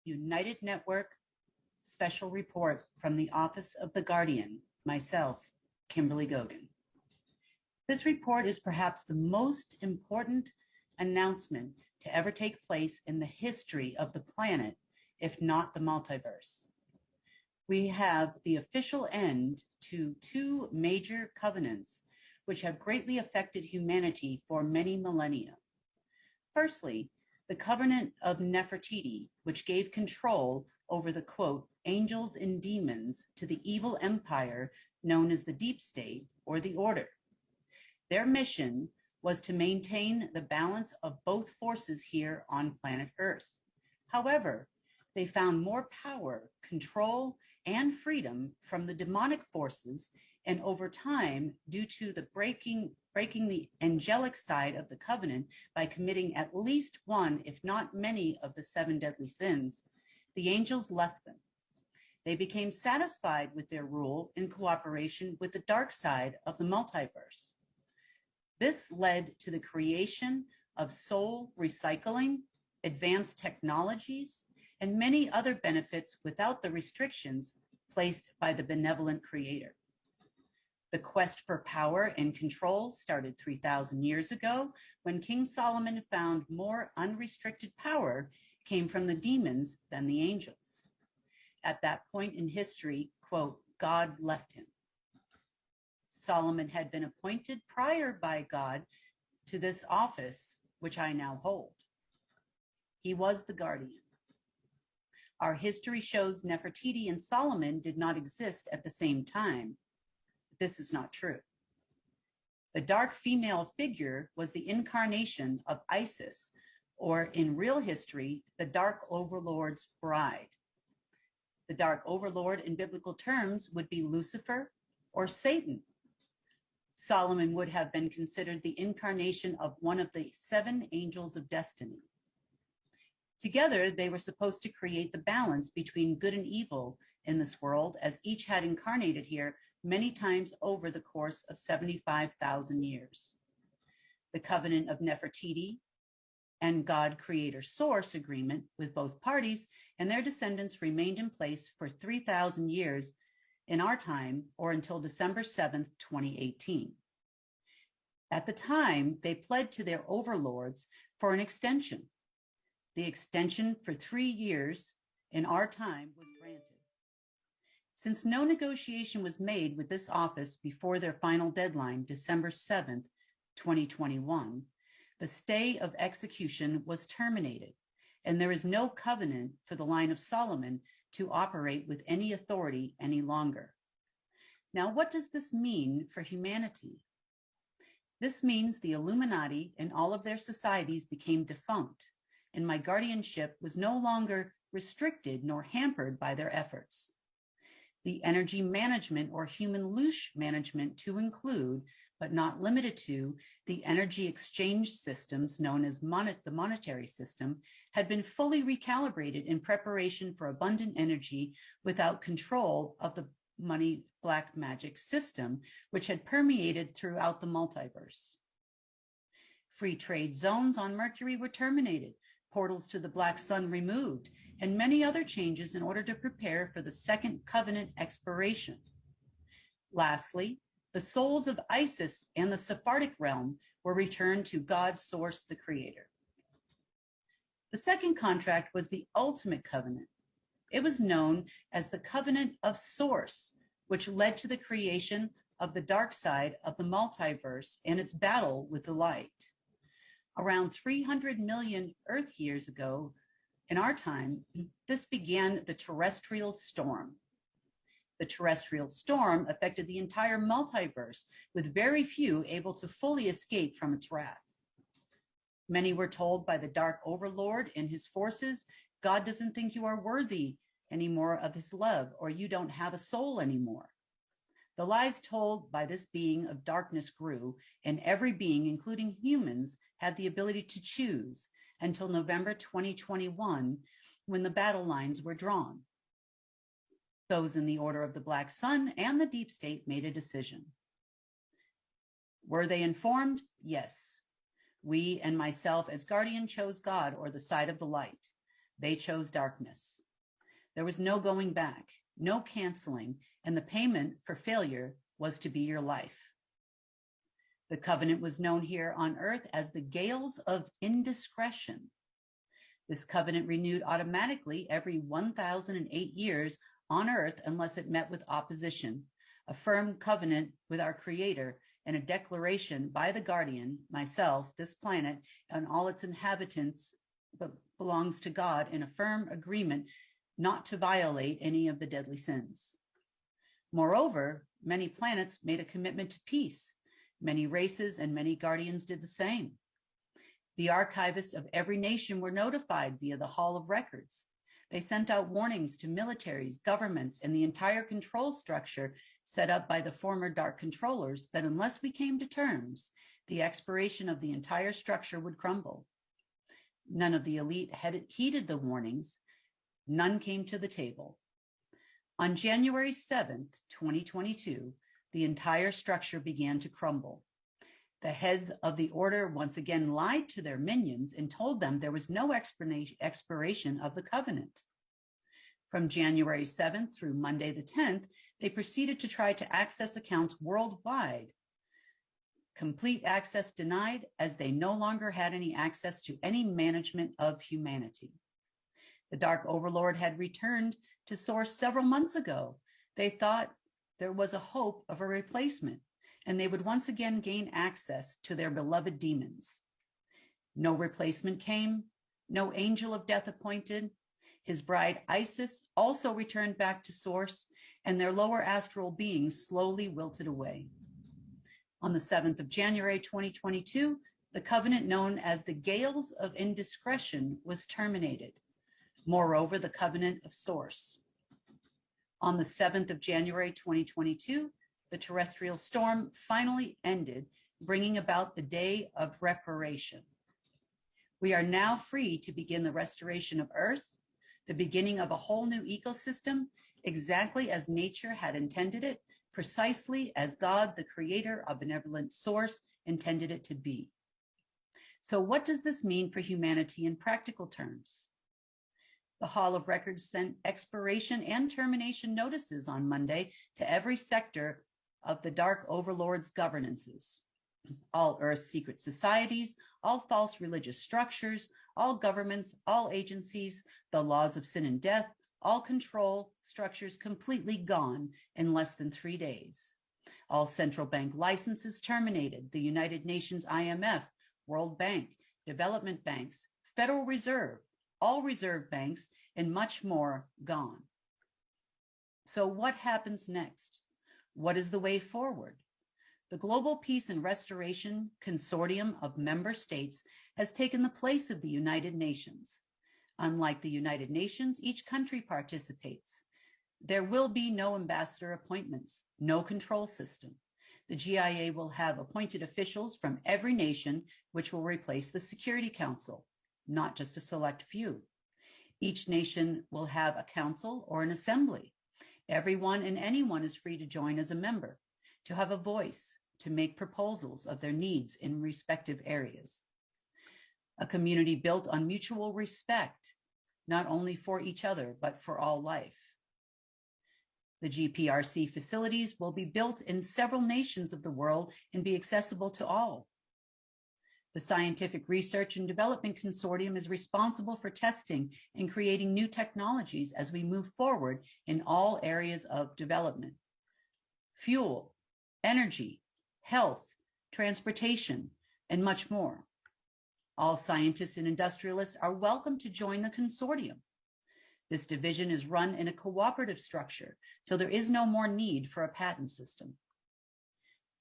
United Network special report from the Office of the Guardian, myself, Kimberly Gogan. This report is perhaps the most important announcement to ever take place in the history of the planet, if not the multiverse. We have the official end to two major covenants which have greatly affected humanity for many millennia. Firstly, the covenant of Nefertiti, which gave control over the, quote, angels and demons to the evil empire known as the Deep State or the Order. Their mission was to maintain the balance of both forces here on planet Earth. However, they found more power, control, and freedom from the demonic forces, and over time, due to the breaking the angelic side of the covenant by committing at least one, if not many, of the 7 deadly sins, the angels left them. They became satisfied with their rule in cooperation with the dark side of the multiverse. This led to the creation of soul recycling, advanced technologies, and many other benefits without the restrictions placed by the benevolent creator. The quest for power and control started 3,000 years ago when King Solomon found more unrestricted power came from the demons than the angels. At that point in history, quote, God left him. Solomon had been appointed prior by God to this office, which I now hold. He was the guardian. Our history shows Nefertiti and Solomon did not exist at the same time. This is not true. The dark female figure was the incarnation of Isis, or in real history, the Dark Overlord's bride. The Dark Overlord in biblical terms would be Lucifer or Satan. Solomon would have been considered the incarnation of one of the 7 angels of destiny. Together, they were supposed to create the balance between good and evil in this world, as each had incarnated here many times over the course of 75,000 years. The covenant of Nefertiti and God Creator Source agreement with both parties and their descendants remained in place for 3,000 years in our time, or until December 7th, 2018. At the time, they pled to their overlords for an extension. The extension for 3 years in our time was granted. Since no negotiation was made with this office before their final deadline, December 7th, 2021, the stay of execution was terminated, and there is no covenant for the line of Solomon to operate with any authority any longer. Now, what does this mean for humanity? This means the Illuminati and all of their societies became defunct, and my guardianship was no longer restricted nor hampered by their efforts. The energy management or human loosh management to include, but not limited to, the energy exchange systems known as the monetary system had been fully recalibrated in preparation for abundant energy without control of the money black magic system, which had permeated throughout the multiverse. Free trade zones on Mercury were terminated, portals to the Black Sun removed, and many other changes in order to prepare for the second covenant expiration. Lastly, the souls of Isis and the Sephardic realm were returned to God Source, the Creator. The second contract was the ultimate covenant. It was known as the Covenant of Source, which led to the creation of the dark side of the multiverse and its battle with the light. Around 300 million Earth years ago, in our time, this began the terrestrial storm. The terrestrial storm affected the entire multiverse, with very few able to fully escape from its wrath. Many were told by the Dark Overlord and his forces, God doesn't think you are worthy anymore of his love, or you don't have a soul anymore. The lies told by this being of darkness grew, and every being, including humans, had the ability to choose until November 2021, when the battle lines were drawn. Those in the Order of the Black Sun and the Deep State made a decision. Were they informed? Yes. We and myself as guardian chose God, or the side of the light. They chose darkness. There was no going back, no canceling, and the payment for failure was to be your life. The covenant was known here on earth as the Gales of Indiscretion. This covenant renewed automatically every 1,008 years on earth unless it met with opposition, a firm covenant with our Creator, and a declaration by the guardian, myself, this planet, and all its inhabitants belongs to God, in a firm agreement not to violate any of the deadly sins. Moreover, many planets made a commitment to peace. Many races and many guardians did the same. The archivists of every nation were notified via the Hall of Records. They sent out warnings to militaries, governments, and the entire control structure set up by the former Dark Controllers that unless we came to terms, the expiration of the entire structure would crumble. None of the elite heeded the warnings. None came to the table. On January 7th, 2022, the entire structure began to crumble. The heads of the order once again lied to their minions and told them there was no expiration of the covenant. From January 7th through Monday the 10th, they proceeded to try to access accounts worldwide. Complete access denied, as they no longer had any access to any management of humanity. The Dark Overlord had returned to Source several months ago. They thought there was a hope of a replacement, and they would once again gain access to their beloved demons. No replacement came, no angel of death appointed. His bride Isis also returned back to Source, and their lower astral beings slowly wilted away. On the 7th of January 2022, the covenant known as the Gales of Indiscretion was terminated. Moreover, the covenant of Source. On the 7th of January 2022, the terrestrial storm finally ended, bringing about the day of reparation. We are now free to begin the restoration of Earth, the beginning of a whole new ecosystem, exactly as nature had intended it, precisely as God, the creator of benevolent source, intended it to be. So what does this mean for humanity in practical terms? The Hall of Records sent expiration and termination notices on Monday to every sector of the Dark Overlord's governances. All Earth's secret societies, all false religious structures, all governments, all agencies, the laws of sin and death, all control structures completely gone in less than 3 days. All central bank licenses terminated, the United Nations IMF, World Bank, development banks, Federal Reserve, all reserve banks, and much more gone. So what happens next? What is the way forward? The Global Peace and Restoration Consortium of member states has taken the place of the United Nations. Unlike the United Nations, each country participates. There will be no ambassador appointments, no control system. The GIA will have appointed officials from every nation, which will replace the Security Council, not just a select few. Each nation will have a council or an assembly. Everyone and anyone is free to join as a member, to have a voice, to make proposals of their needs in respective areas. A community built on mutual respect, not only for each other, but for all life. The GPRC facilities will be built in several nations of the world and be accessible to all. The Scientific Research and Development Consortium is responsible for testing and creating new technologies as we move forward in all areas of development. Fuel, energy, health, transportation, and much more. All scientists and industrialists are welcome to join the consortium. This division is run in a cooperative structure, so there is no more need for a patent system.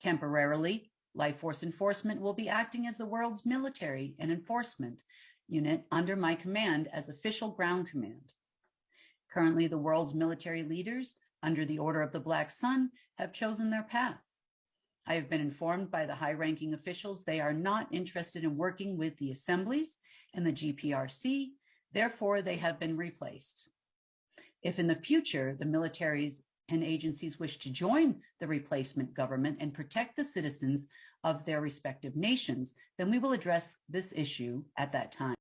Temporarily, Life Force Enforcement will be acting as the world's military and enforcement unit under my command as official ground command. Currently, the world's military leaders, under the Order of the Black Sun, have chosen their path. I have been informed by the high-ranking officials they are not interested in working with the assemblies and the GPRC, therefore they have been replaced. If in the future the militaries and agencies wish to join the replacement government and protect the citizens of their respective nations, then we will address this issue at that time.